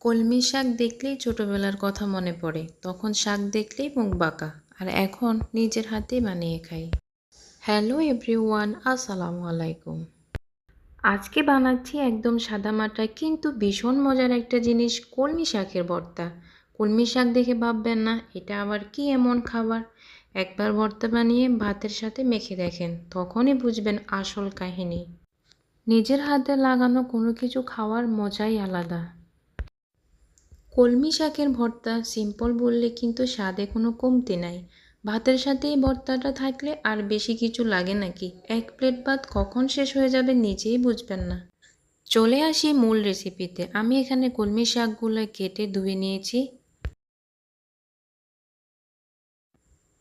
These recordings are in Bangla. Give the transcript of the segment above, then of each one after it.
কলমি শাক দেখলেই ছোটবেলার কথা মনে পড়ে। তখন শাক দেখলেই মুখ বাঁকা, আর এখন নিজের হাতেই বানিয়ে খাই। হ্যালো এভরিওয়ান, আসসালামু আলাইকুম। আজকে বানাচ্ছি একদম সাদামাটা কিন্তু ভীষণ মজার একটা জিনিস, কলমি শাকের ভর্তা। কলমি শাক দেখে ভাববেন না এটা আবার কি এমন খাবার। একবার ভর্তা বানিয়ে ভাতের সাথে মেখে দেখেন, তখনই বুঝবেন আসল কাহিনী। নিজের হাতে লাগানো কোনো কিছু খাওয়ার মজাই আলাদা। কলমি শাকের ভর্তা সিম্পল বললে কিন্তু স্বাদে কোনো কমতি নাই। ভাতের সাথে এই ভর্তাটা থাকলে আর বেশি কিছু লাগে নাকি, এক প্লেট ভাত কখন শেষ হয়ে যাবে নিজেই বুঝবেন না। চলে আসি মূল রেসিপিতে। আমি এখানে কলমি শাকগুলো কেটে ধুয়ে নিয়েছি।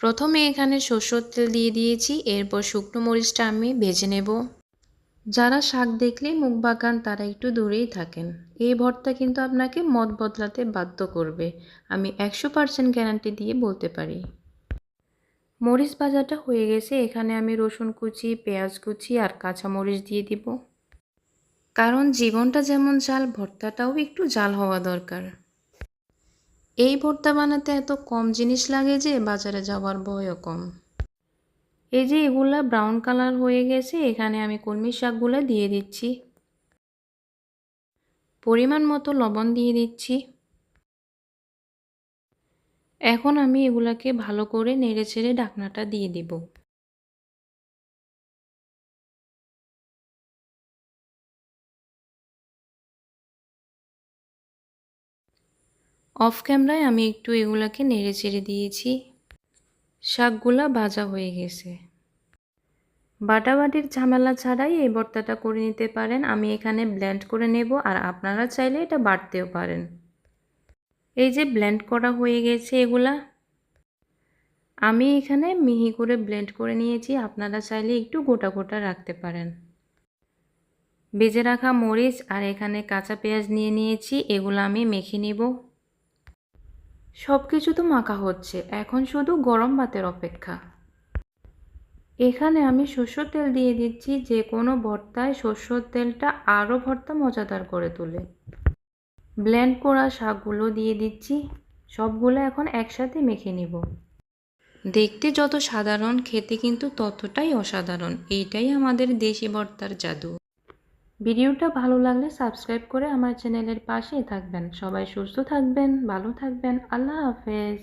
প্রথমে এখানে সরষের তেল দিয়ে দিয়েছি, এরপর শুকনো মরিচটা আমি ভেজে নেব। যারা শাক দেখলেই মুখ বাঁকান তারা একটু দূরেই থাকেন। এই ভর্তা কিন্তু আপনাকে মত বদলাতে বাধ্য করবে, আমি 100% গ্যারান্টি দিয়ে বলতে পারি। মরিচ ভাজাটা হয়ে গেছে, এখানে আমি রসুন কুচি, পেঁয়াজ কুচি আর কাঁচা মরিচ দিয়ে দিব। কারণ জীবনটা যেমন ঝাল, ভর্তাটাও একটু ঝাল হওয়া দরকার। এই ভর্তা বানাতে এত কম জিনিস লাগে যে বাজারে যাওয়ার ভয়ও কম। এই যে এগুলা ব্রাউন কালার হয়ে গেছে, এখানে আমি কলমি শাকগুলো দিয়ে দিচ্ছি। পরিমাণ মতো লবণ দিয়ে দিচ্ছি। এখন আমি এগুলাকে ভালো করে নেড়েচেড়ে ঢাকনাটা দিয়ে দিব। অফ ক্যামেরায় আমি একটু এগুলাকে নেড়েচেড়ে দিয়েছি। শাকগুলা ভাজা হয়ে গেছে। বাটাবাটির ঝামেলা ছাড়াই এই ভর্তাটা করে নিতে পারেন। আমি এখানে ব্লেন্ড করে নেব, আর আপনারা চাইলে এটা বাটতেও পারেন। এই যে ব্লেন্ড করা হয়ে গেছে এগুলা, আমি এখানে মিহি করে ব্লেন্ড করে নিয়েছি। আপনারা চাইলে একটু গোটা গোটা রাখতে পারেন। ভেজে রাখা মরিচ আর এখানে কাঁচা পেঁয়াজ নিয়ে নিয়েছি, এগুলো আমি মেখে নিব। সব কিছু তো মাখা হচ্ছে, এখন শুধু গরম ভাতের অপেক্ষা। এখানে আমি সরষের তেল দিয়ে দিচ্ছি, যে কোনো ভর্তায় সরষের তেলটা আরও ভর্তা মজাদার করে তোলে। ব্লেন্ড করা শাকগুলো দিয়ে দিচ্ছি, সবগুলো এখন একসাথে মেখে নিব। দেখতে যত সাধারণ, খেতে কিন্তু ততটাই অসাধারণ। এইটাই আমাদের দেশি ভর্তার জাদু। ভিডিওটা ভালো লাগলে সাবস্ক্রাইব করে আমার চ্যানেলের পাশেই থাকবেন। সবাই সুস্থ থাকবেন, ভালো থাকবেন। আল্লাহ হাফেজ।